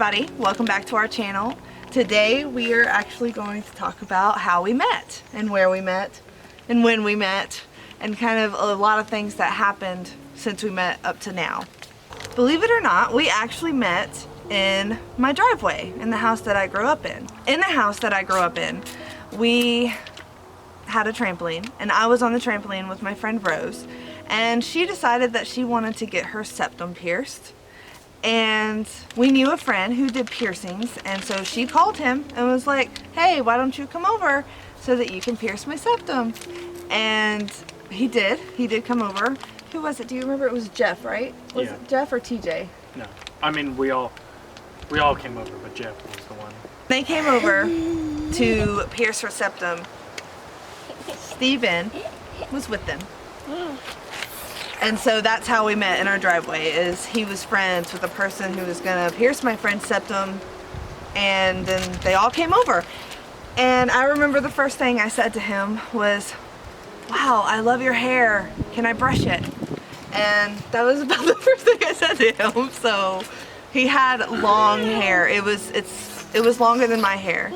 everybody, welcome back to our channel. Today we are actually going to talk about how we met and where we met and when we met and kind of a lot of things that happened since we met up to now. Believe it or not, we actually met in my driveway in the house that I grew up in. In the house that I grew up in, we had a trampoline and I was on the trampoline with my friend Rose, and she decided that she wanted to get her septum pierced. And we knew a friend who did piercings, and so she called him and was like, hey, why don't you come over so that you can pierce my septum? And he did come over. Who was it? Do you remember? It was Jeff, right? Was it Jeff or TJ? No, I mean we all came over, but Jeff was the one. They came over to pierce her septum. Steven was with them. And so that's how we met in our driveway, is he was friends with a person who was gonna pierce my friend's septum, and then they all came over. And I remember the first thing I said to him was, wow, I love your hair. Can I brush it? And that was about the first thing I said to him. So he had long hair. It was longer than my hair.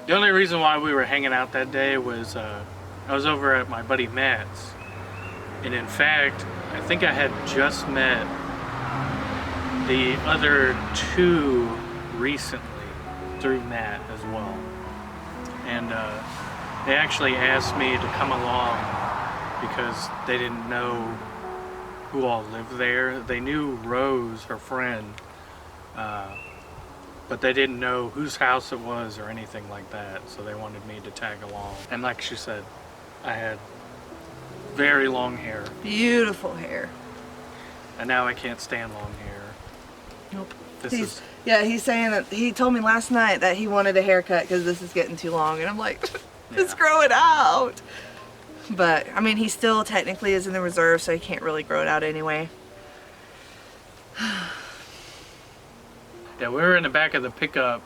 The only reason why we were hanging out that day was I was over at my buddy Matt's, and in fact, I think I had just met the other two recently through Matt as well. And they actually asked me to come along because they didn't know who all lived there. They knew Rose, her friend, but they didn't know whose house it was or anything like that, so they wanted me to tag along. And like she said, I had very long hair. Beautiful hair. And now I can't stand long hair. Nope. Yeah, he's saying that he told me last night that he wanted a haircut because this is getting too long, and I'm like, just grow it out. But I mean, he still technically is in the reserve, so he can't really grow it out anyway. Yeah, we were in the back of the pickup,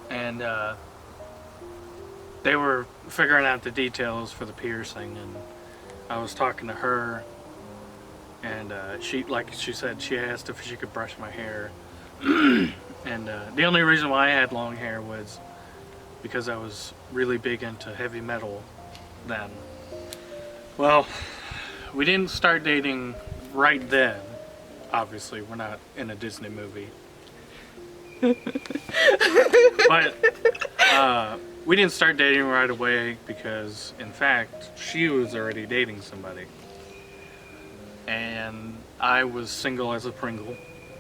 and they were figuring out the details for the piercing, and I was talking to her, and she, like she said, she asked if she could brush my hair. And the only reason why I had long hair was because I was really big into heavy metal then. Well, we didn't start dating right then. Obviously, we're not in a Disney movie. But we didn't start dating right away because, in fact, she was already dating somebody. And I was single as a Pringle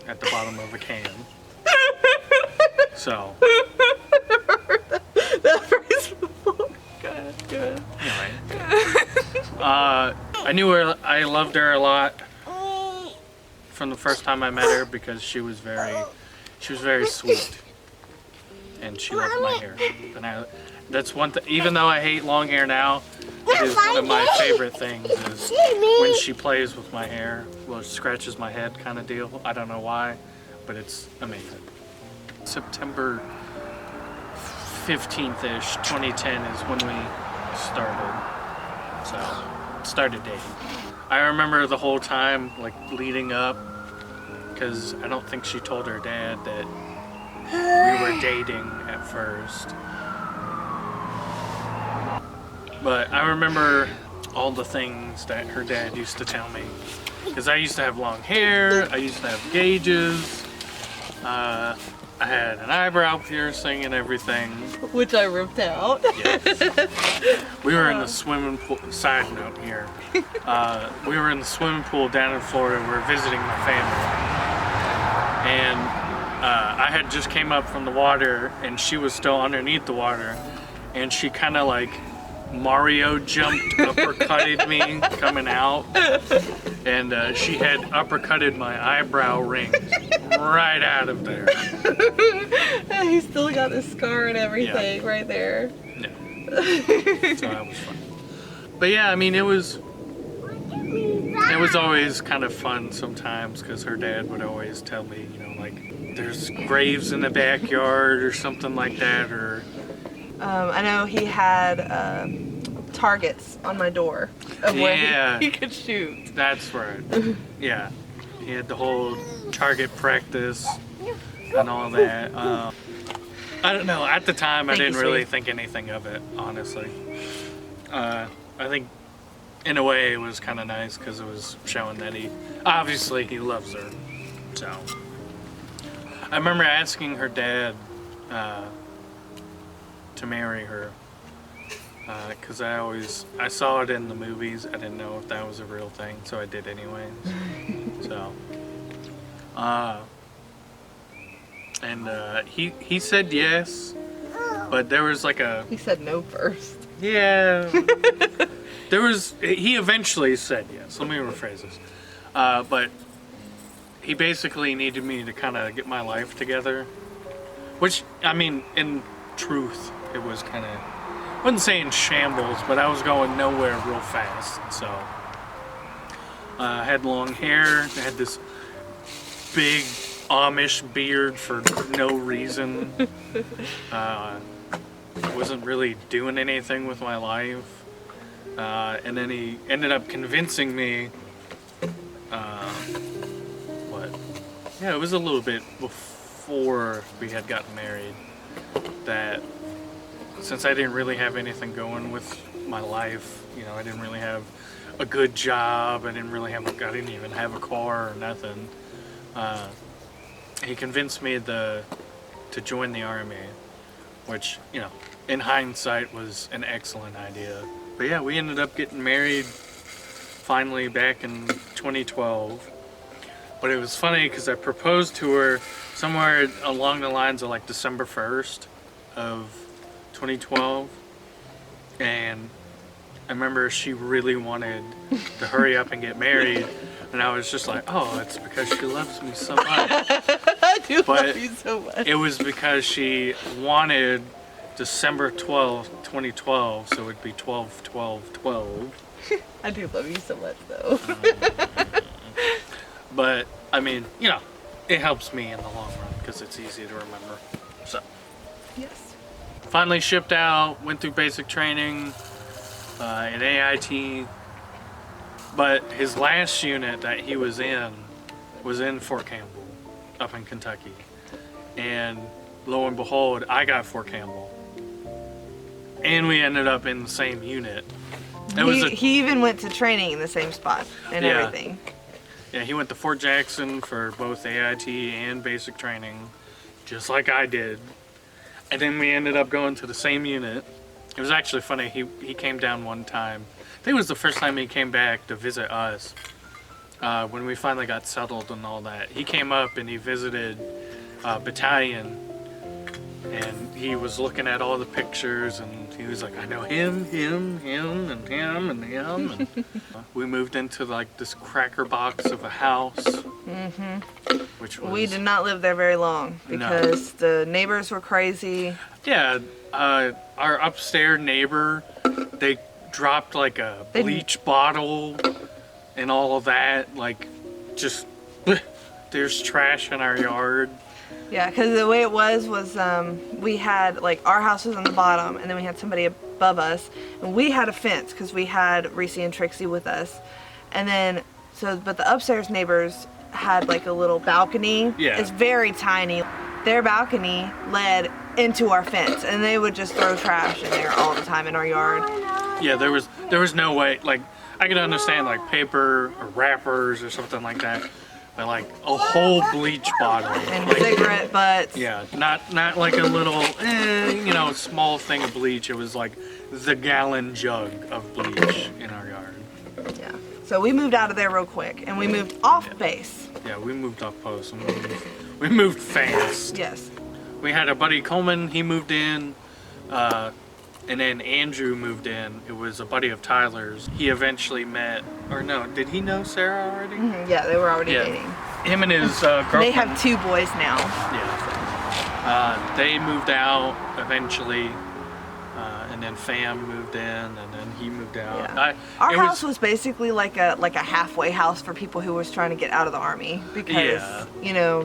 at the bottom of a can. So. That phrase before. Good. Anyway. I knew her, I loved her a lot from the first time I met her because she was very sweet. And she loved my hair. And that's one thing, even though I hate long hair now, it is one of my favorite things is when she plays with my hair. Well, it scratches my head kind of deal. I don't know why, but it's amazing. September 15th-ish, 2010 is when we started dating. I remember the whole time, like, leading up, because I don't think she told her dad that we were dating at first. But I remember all the things that her dad used to tell me. Because I used to have long hair, I used to have gauges, I had an eyebrow piercing and everything. Which I ripped out. Yes. We were in the swimming pool, side note here. We were in the swimming pool down in Florida. We were visiting my family. And I had just came up from the water and she was still underneath the water. And she kind of like Mario jumped, uppercutted me coming out. And she had uppercutted my eyebrow rings right out of there. He still got the scar and everything right there. Yeah. So that was fun. But yeah, I mean, it was always kind of fun sometimes because her dad would always tell me, you know, like there's graves in the backyard or something like that, or I know he had targets on my door of where he could shoot. That's right. Yeah. He had the whole target practice and all that. I don't know. At the time, I didn't really think anything of it, honestly. I think, in a way, it was kind of nice because it was showing that he loves her. So, I remember asking her dad to marry her because I saw it in the movies. I didn't know if that was a real thing, so I did anyways. So, and he said yes, but there was like a... He said no first. Yeah. He eventually said yes. Let me rephrase this. But he basically needed me to kind of get my life together. Which, I mean, in truth, it was kind of, I wouldn't say in shambles, but I was going nowhere real fast. So, I had long hair. I had this big Amish beard for no reason. Wasn't really doing anything with my life. And then he ended up convincing me, it was a little bit before we had gotten married, that since I didn't really have anything going with my life, I didn't really have a good job, I didn't even have a car or nothing, he convinced me to join the Army, which, in hindsight was an excellent idea. But yeah, we ended up getting married finally back in 2012. But it was funny because I proposed to her somewhere along the lines of like December 1st of 2012. And I remember she really wanted to hurry up and get married. And I was just like, oh, it's because she loves me so much. I do love you so much. It was because she wanted December 12th, 2012, so it'd be 12/12/12. I do love you so much, though. But, I mean, it helps me in the long run because it's easy to remember. So, Yes. finally shipped out, went through basic training in AIT. But his last unit that he was in Fort Campbell, up in Kentucky. And lo and behold, I got Fort Campbell. And we ended up in the same unit. He even went to training in the same spot and everything. Yeah, he went to Fort Jackson for both AIT and basic training, just like I did. And then we ended up going to the same unit. It was actually funny, he came down one time. I think it was the first time he came back to visit us, when we finally got settled and all that. He came up and he visited battalion, and he was looking at all the pictures, and he was like, I know him, and him, and him. And we moved into like this cracker box of a house, which was... We did not live there very long because the neighbors were crazy. Yeah, our upstairs neighbor, they dropped like a bleach bottle and all of that, like just there's trash in our yard. Yeah, because the way it was we had like our house was on the bottom, and then we had somebody above us, and we had a fence because we had Reese and Trixie with us, and then but the upstairs neighbors had like a little balcony. Yeah, it's very tiny. Their balcony led into our fence, and they would just throw trash in there all the time in our yard. Yeah, there was no way, like, I could understand like paper or wrappers or something like that, but like a whole bleach bottle and like, cigarette butts. Yeah, not like a little small thing of bleach. It was like the gallon jug of bleach in our yard. Yeah, so we moved out of there real quick, and we moved off base. Yeah, we moved off post, and we moved fast. Yes. We had a buddy Coleman, he moved in, and then Andrew moved in. It was a buddy of Tyler's. He eventually met, or no, did he know Sarah already? Mm-hmm. Yeah, they were already dating. Him and his girlfriend. They have 2 boys now. Yeah. They moved out eventually, and then Fam moved in, and then he moved out. Yeah. Our house was basically like a halfway house for people who was trying to get out of the Army, because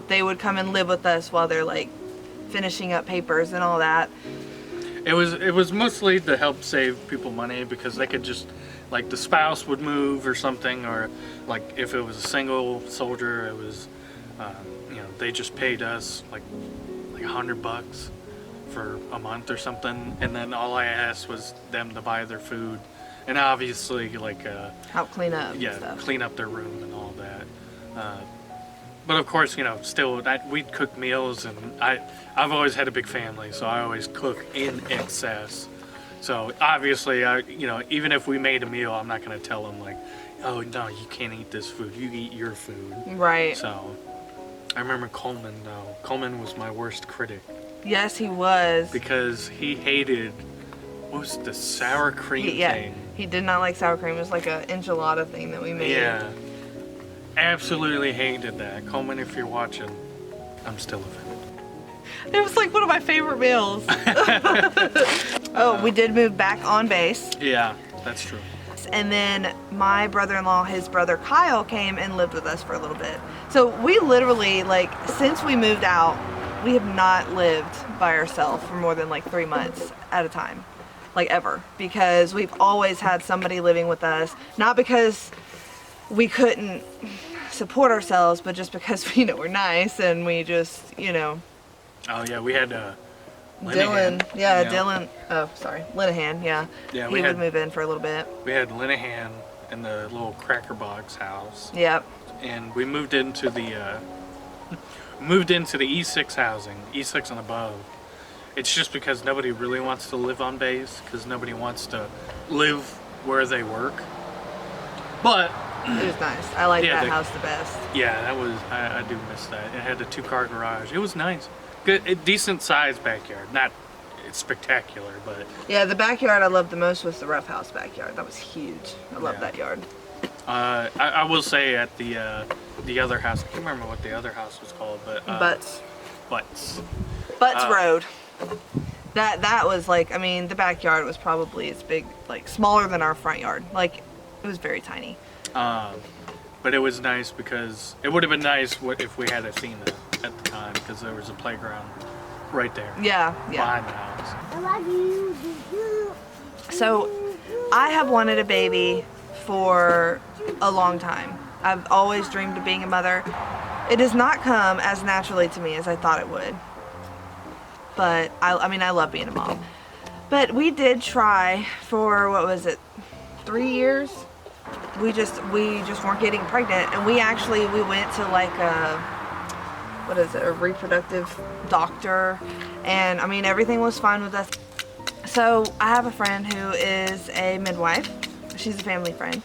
they would come and live with us while they're like finishing up papers and all that. It was mostly to help save people money, because they could just like the spouse would move or something, or like if it was a single soldier, it was, you know, they just paid us like $100 for a month or something, and then all I asked was them to buy their food, and obviously like Help clean up. and yeah, stuff. clean up their room and all that. But of course, you know, still we'd cook meals, and I've always had a big family, so I always cook in excess. So obviously, you know, even if we made a meal, I'm not gonna tell them like, oh no, you can't eat this food. You eat your food. Right. So I remember Coleman though. Coleman was my worst critic Yes, he was. because he hated, what was the sour cream Yeah, thing? he did not like sour cream. It was like a enchilada thing that we made. Yeah, absolutely hated that. Coleman, if you're watching, I'm still offended. It was like one of my favorite meals. Oh, we did move back on base. Yeah, that's true. And then my brother-in-law, his brother Kyle, came and lived with us for a little bit. So we literally, like, since we moved out, we have not lived by ourselves for more than like 3 months at a time. Like ever. Because we've always had somebody living with us. Not because we couldn't support ourselves, but just because, you know, we're nice and we just, you know. Oh yeah, we had Dylan, yeah, Yeah. Dylan, oh, sorry, Linehan, yeah. Yeah, He we would had- move in for a little bit. We had Linehan in the little Cracker Box house, Yep. and we moved into the E6 housing, E6 and above. It's just because nobody really wants to live on base, because nobody wants to live where they work. But It was nice. I like Yeah, that the- house the best. yeah, that was I do miss that. It had a 2-car garage. It was nice, good, a decent sized backyard. Not spectacular, but Yeah, the backyard I loved the most was the rough house backyard. That was huge. I love Yeah. that yard. I will say at the other house, I can't remember what the other house was called, but Butts Butts. Road. That was like, I mean, the backyard was probably as big, like smaller than our front yard. Like, it was very tiny. But it was nice because it would have been nice if we had Athena at the time, because there was a playground right there Yeah, yeah. behind the house. I love you. So, I have wanted a baby for a long time. I've always dreamed of being a mother. It does not come as naturally to me as I thought it would. But I mean, I love being a mom. But we did try for, what was it, 3 years? We just weren't getting pregnant, and we went to like a reproductive doctor, and I mean, everything was fine with us. So I have a friend who is a midwife. She's a family friend.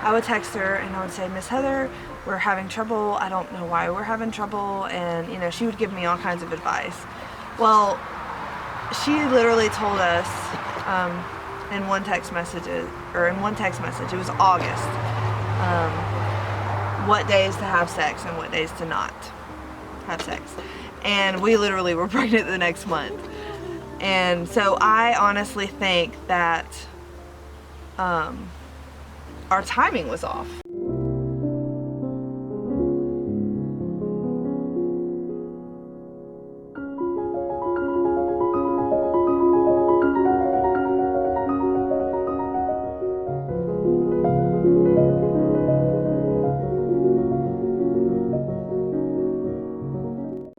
I would text her and I would say, Miss Heather, we're having trouble. I don't know why we're having trouble. And, you know, she would give me all kinds of advice. Well, she literally told us in one text message, it was August, what days to have sex and what days to not have sex. And we literally were pregnant the next month. And so I honestly think that our timing was off.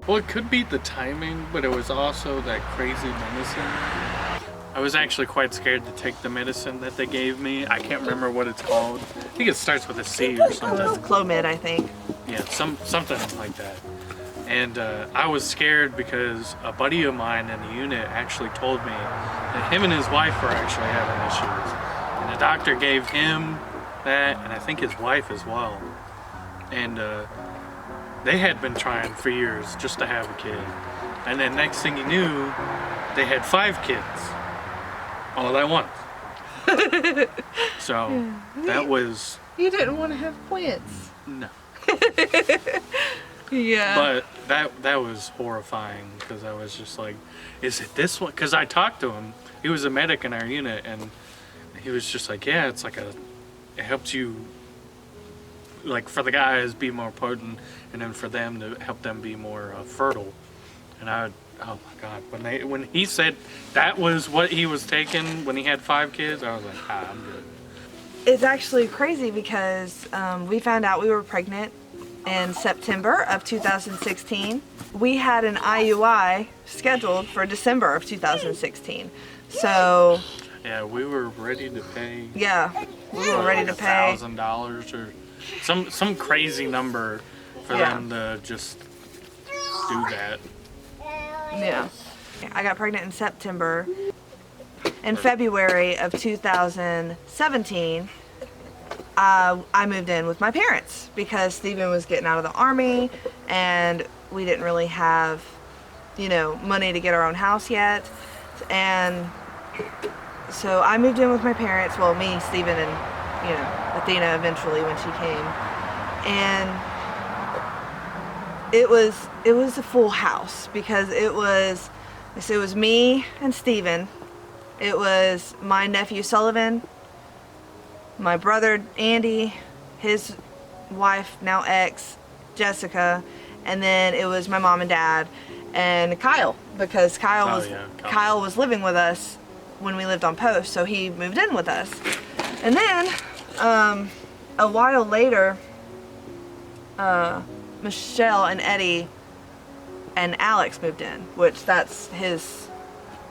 Well, it could be the timing, but it was also that crazy medicine. I was actually quite scared to take the medicine that they gave me. I can't remember what it's called. I think it starts with a C or It was something. Clomid, I think. Yeah, something like that. And I was scared because a buddy of mine in the unit actually told me that him and his wife were actually having issues. And the doctor gave him that, and I think his wife as well. And they had been trying for years just to have a kid. And then next thing you knew, they had 5 kids all at once. So that was, You didn't want to have twins. no. Yeah. But that was horrifying, because I was just like, is it this one? Because I talked to him. He was a medic in our unit, and he was just like, yeah, it's like it helps you, like, for the guys be more potent, and then for them to help them be more fertile. And I would, oh my God, when he said that was what he was taking when he had 5 kids, I was like, I'm good. it's actually crazy because we found out we were pregnant in September of 2016. We had an IUI scheduled for December of 2016. So yeah, we were ready to pay. Yeah, we were ready to pay $1,000 or some crazy number for them to just do that. Yeah. I got pregnant in September. In February of 2017, I moved in with my parents because Steven was getting out of the Army and we didn't really have, you know, money to get our own house yet. And so I moved in with my parents, well, me, Steven, and, you know, Athena eventually when she came. And it was a full house because it was me and Steven. It was my nephew Sullivan, my brother Andy, his wife, now ex, Jessica, and then it was my mom and dad and Kyle, because Kyle was living with us when we lived on post, so he moved in with us. And then a while later, Michelle and Eddie and Alex moved in, which that's his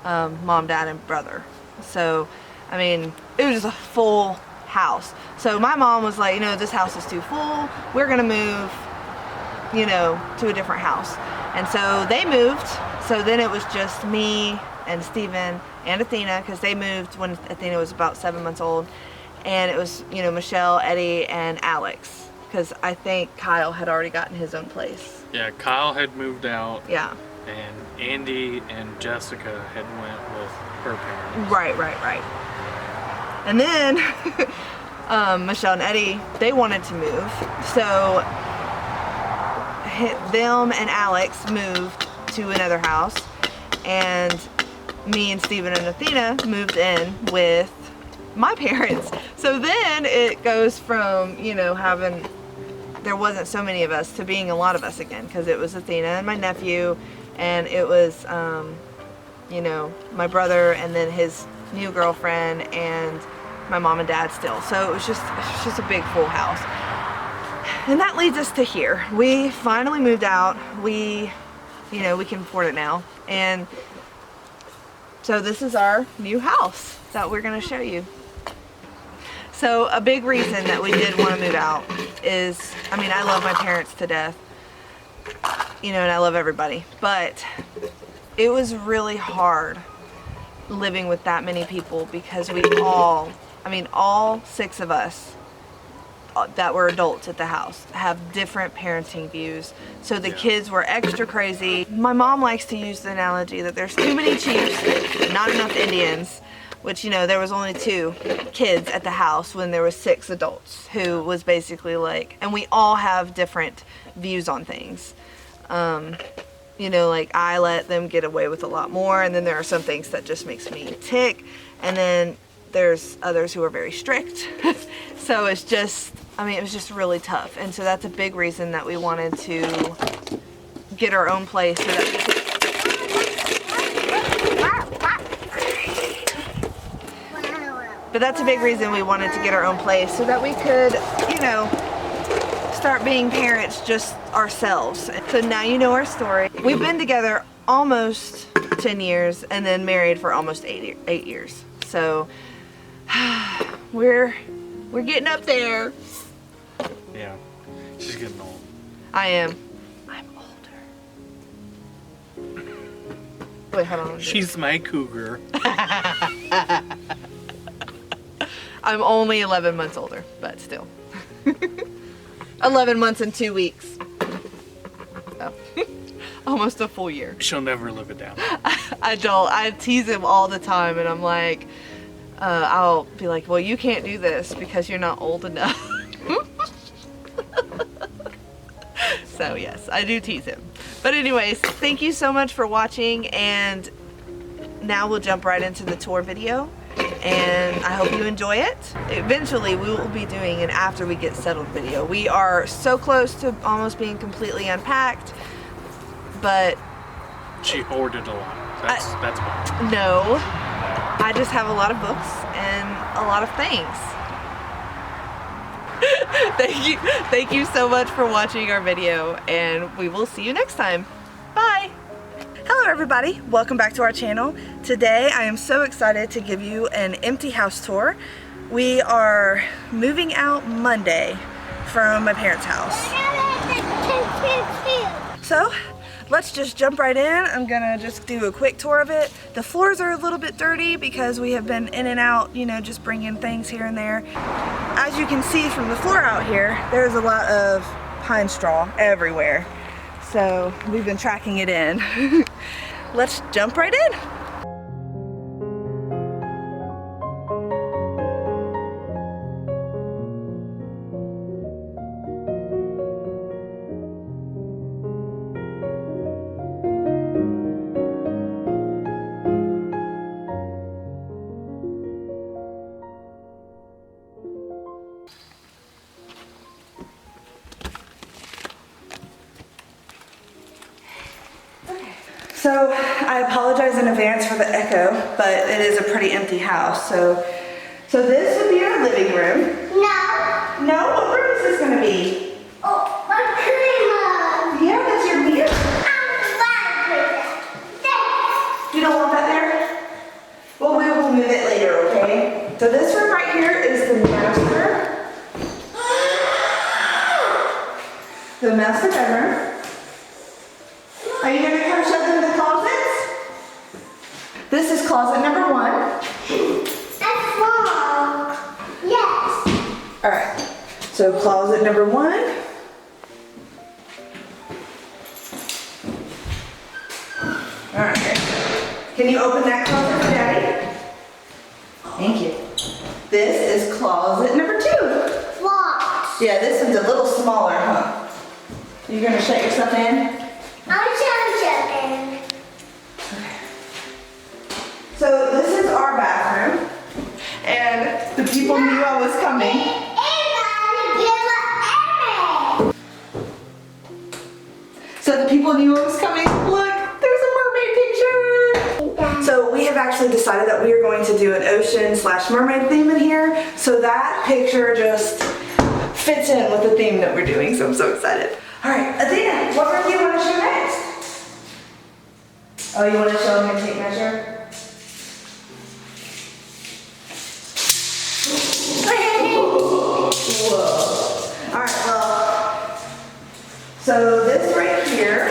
mom, dad, and brother. So, I mean, it was just a full house. So my mom was like, you know, this house is too full. We're gonna move, you know, to a different house. And so they moved. So then it was just me and Steven and Athena, because they moved when Athena was about 7 months old. And it was, you know, Michelle, Eddie, and Alex, because I think Kyle had already gotten his own place. Yeah, Kyle had moved out. Yeah. And Andy and Jessica had went with her parents. Right. And then Michelle and Eddie, they wanted to move. So them and Alex moved to another house. And me and Steven and Athena moved in with my parents. So then it goes from, you know, there wasn't so many of us to being a lot of us again, because it was Athena and my nephew, and it was, you know, my brother and then his new girlfriend and my mom and dad still. So it was just a big full house. And that leads us to here. We finally moved out. You know, we can afford it now. And so this is our new house that we're gonna show you. So a big reason that we did want to move out is, I mean, I love my parents to death, you know, and I love everybody, but it was really hard living with that many people because all 6 of us that were adults at the house have different parenting views. So the kids were extra crazy. My mom likes to use the analogy that there's too many chiefs, not enough Indians. Which, you know, there was only 2 kids at the house when there was 6 adults, who was basically like, and we all have different views on things. You know, like I let them get away with a lot more, and then there are some things that just makes me tick, and then there's others who are very strict. So it's just, I mean, it was just really tough. And so that's a big reason that we wanted to get our own place so that we could But that's a big reason we wanted to get our own place so that we could, you know, start being parents just ourselves. So now you know our story. We've been together almost 10 years and then married for almost 8 years. So we're getting up there. Yeah, she's getting old. I am. I'm older. Wait, hold on. She's my cougar. I'm only 11 months older, but still. 11 months and 2 weeks. Oh. Almost a full year. She'll never live it down. I don't. I tease him all the time, and I'm like, I'll be like, well, you can't do this because you're not old enough. So yes, I do tease him. But anyways, thank you so much for watching, and now we'll jump right into the tour video. And I hope you enjoy it. Eventually we will be doing an after we get settled video. We are so close to almost being completely unpacked, but she hoarded a lot. That's why. No, I just have a lot of books and a lot of things. Thank you so much for watching our video, and we will see you next time. Bye. Hello everybody, welcome back to our channel. Today I am so excited to give you an empty house tour. We are moving out Monday from my parents' house. So let's just jump right in. I'm gonna just do a quick tour of it. The floors are a little bit dirty because we have been in and out, you know, just bringing things here and there. As you can see from the floor out here, there's a lot of pine straw everywhere. So we've been tracking it in. Let's jump right in. So I apologize in advance for the echo, but it is a pretty empty house. So this would be our living room. No. No? What room is this gonna be? Oh, my creamer. Yeah, that's your mirror. You don't want that there? Well, we will move it later, okay? So this room right here is the master. The master bedroom. Are you gonna come show them the closets? This is closet number 1. That's wrong. Yes. All right, so closet number 1. All right, can you open that closet for Daddy? Thank you. This is closet number 2. Locked. Yeah, this one's a little smaller, huh? You gonna shut your stuff in? I'm changing. So this is our bathroom, and the people knew I was coming. So the people knew I was coming. Look, there's a mermaid picture. So we have actually decided that we are going to do an ocean/mermaid theme in here. So that picture just fits in with the theme that we're doing. So I'm so excited. All right, Athena, what room do you want to show next? Oh, you want to show them and take measure? Whoa. All right, well, so this right here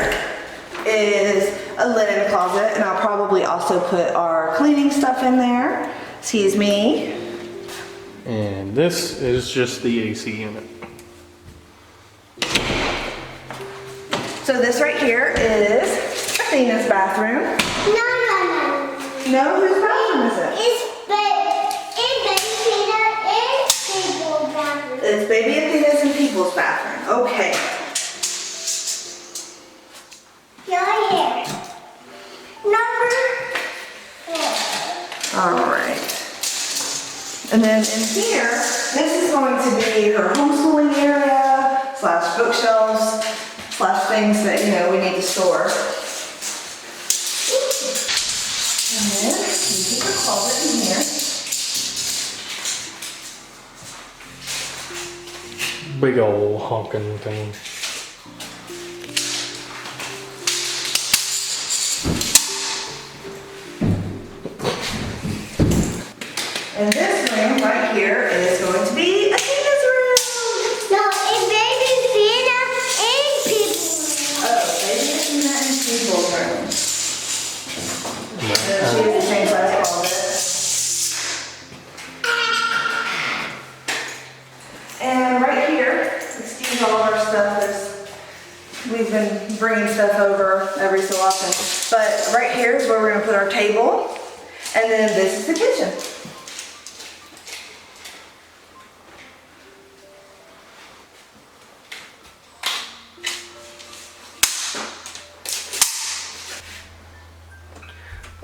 is a linen closet, and I'll probably also put our cleaning stuff in there. Excuse me. And this is just the AC unit. So this right here is Athena's bathroom. No. No, whose bathroom is it? It's baby Athena's and people's bathroom. Okay. Your number 4. All right. And then in here, this is going to be her homeschooling area / bookshelves / things that, you know, we need to store. And then you keep the closet in here. Big old honking thing. And this room right here is going to be Athena's room. No, it's baby Athena and people. Oh, baby Athena and people's room. And she has the same size closet. And right here, excuse all of our stuff. We've been bringing stuff over every so often. But right here is where we're going to put our table. And then this is the kitchen.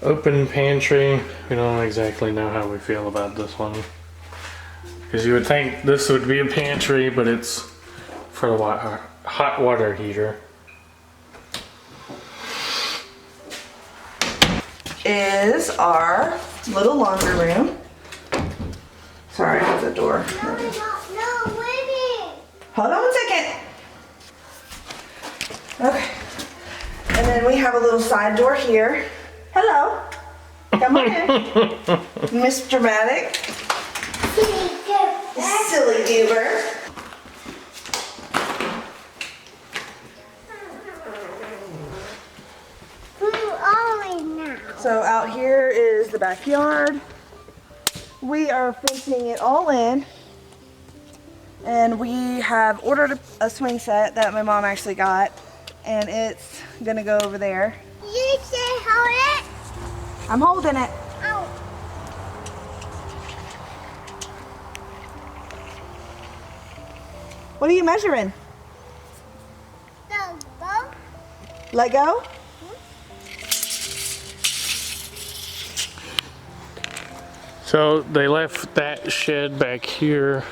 Open pantry. We don't exactly know how we feel about this one. Because you would think this would be a pantry, but it's for the hot water heater. Is our little laundry room. Sorry, I have the door. No, waiting. Hold on 1 second. Okay. And then we have a little side door here. Hello. Come on in. Miss Dramatic. Silly goober. So out here is the backyard. We are fencing it all in. And we have ordered a swing set that my mom actually got. And it's gonna go over there. You say hold it? I'm holding it. Oh. What are you measuring? No, go. Let go? So they left that shed back here.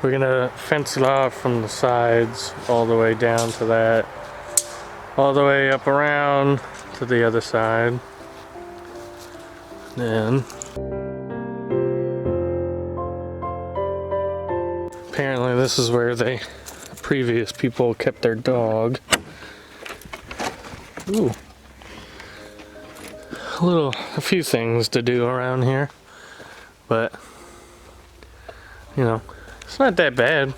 We're gonna fence it off from the sides all the way down to that, all the way up around to the other side. Then apparently this is where the previous people kept their dog. Ooh. A few things to do around here, but you know, it's not that bad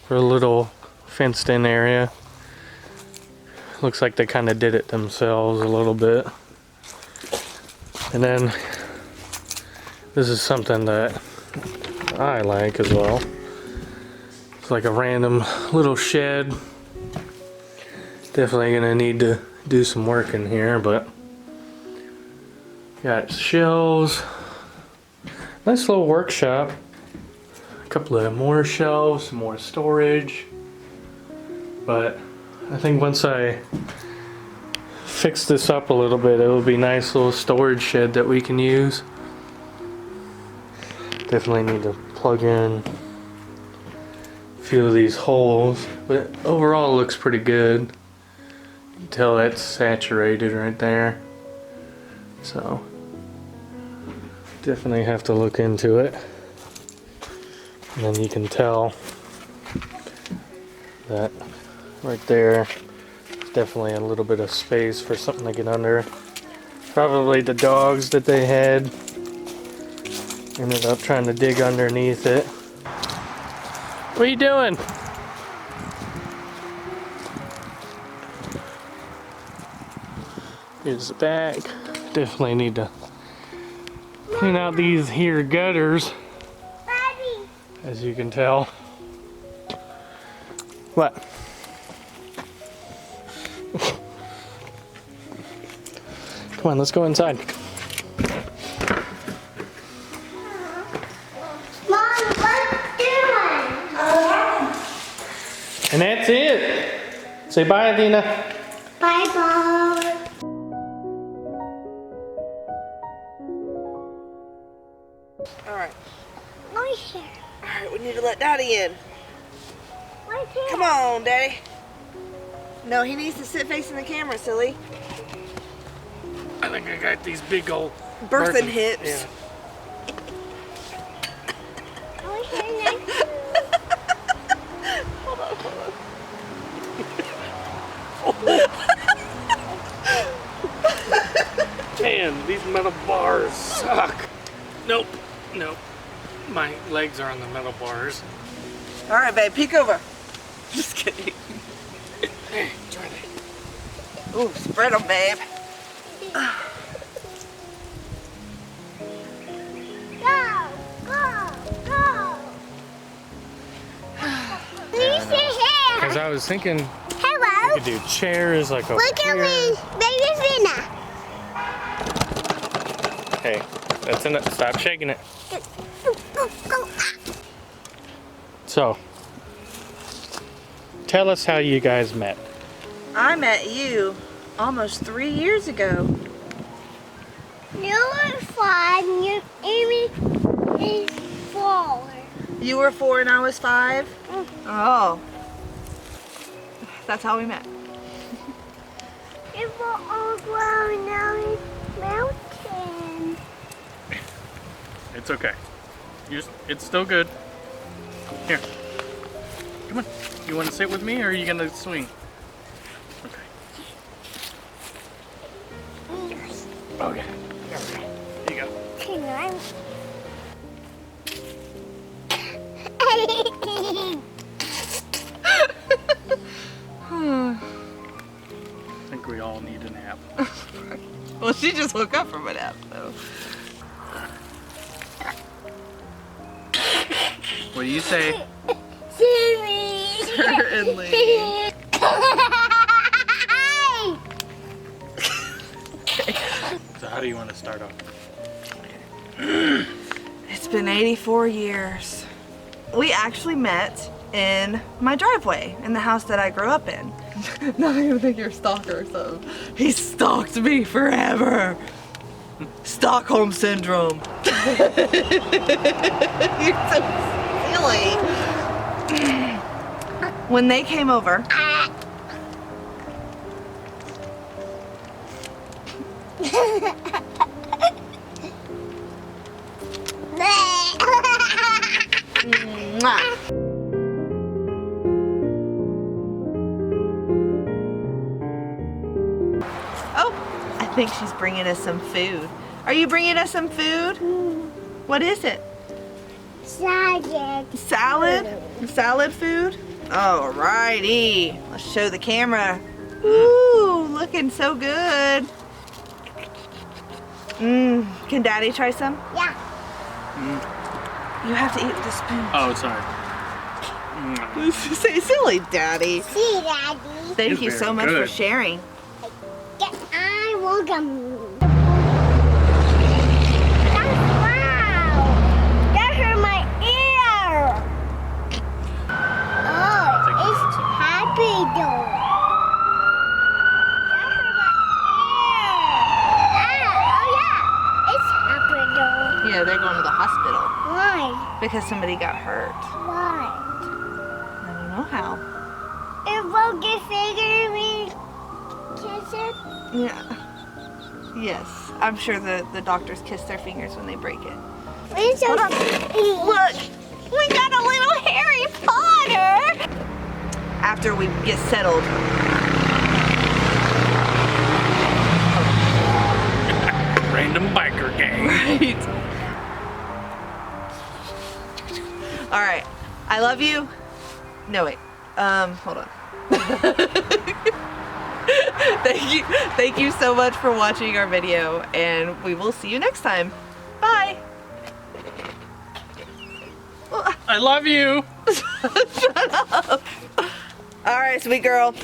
for a little fenced in area. Looks like they kind of did it themselves a little bit. And then this is something that I like as well. It's like a random little shed. Definitely gonna need to do some work in here, but got shelves, nice little workshop, a couple of more shelves, some more storage. But I think once I fix this up a little bit, it will be a nice little storage shed that we can use. Definitely need to plug in a few of these holes, but overall it looks pretty good. You can tell that's saturated right there. So definitely have to look into it. And then you can tell that right there is definitely a little bit of space for something to get under. Probably the dogs that they had ended up trying to dig underneath it. What are you doing? Here's the back. Definitely need to clean out these here gutters, Daddy. as you can tell. What? Come on, let's go inside. Mom, what's doing? And that's it. Say bye, Adina. Bye bye. Alright. Right here. Alright, we need to let Daddy in. Right here. Come on, Daddy. No, he needs to sit facing the camera, silly. I think I got these big old Birthing hips. Yeah. Right here next to Hold on, hold on. Man, these metal bars suck. Nope, nope. My legs are on the metal bars. Alright, babe, peek over. Just kidding. Hey, try that. Ooh, spread them, babe. Go, go, go. Please sit here. Because I was thinking we Hello. could do chairs like over Look at here. me, baby Vina. Hey, that's enough. Stop shaking it. Go. So, tell us how you guys met. I met you almost 3 years ago. You were 5. Amy is 4. You were 4 and I was 5? Oh. That's how we met. It will all grow now it's melting. It's okay. It's still good. Here. Come on. You want to sit with me or are you going to swing? Okay. Okay. Here you go. Can I? I think we all need a nap. Well, she just woke up from a nap, though. What do you say? Certainly. So how do you want to start off? It's been 84 years. We actually met in my driveway in the house that I grew up in. Not even think you're a stalker or something. He stalked me forever. Stockholm syndrome. You're so silly. When they came over, mwah. Oh, I think she's bringing us some food. Are you bringing us some food? What is it? Salad. Salad? Salad food? Alrighty. Let's show the camera. Ooh, looking so good. Can Daddy try some? Yeah. You have to eat with the spoon. Oh, sorry. Say silly, Daddy. See, Daddy. Thank It's you very so much for good. sharing. Yeah, I want them. Wow. That hurt my ear. Oh, it's happy though. That hurt my ear. Oh yeah, it's happy though. Yeah, they're going to the hospital Why? because somebody got hurt. Why? I don't know how. It won't get bigger we kiss it. Yeah. Yes, I'm sure the doctors kiss their fingers when they break it. It's so Look, we got a little Harry Potter. After we get settled. Random biker gang. Right. All right. I love you. No, wait. Hold on. Thank you so much for watching our video, and we will see you next time. Bye. I love you. Shut up. All right, sweet girl.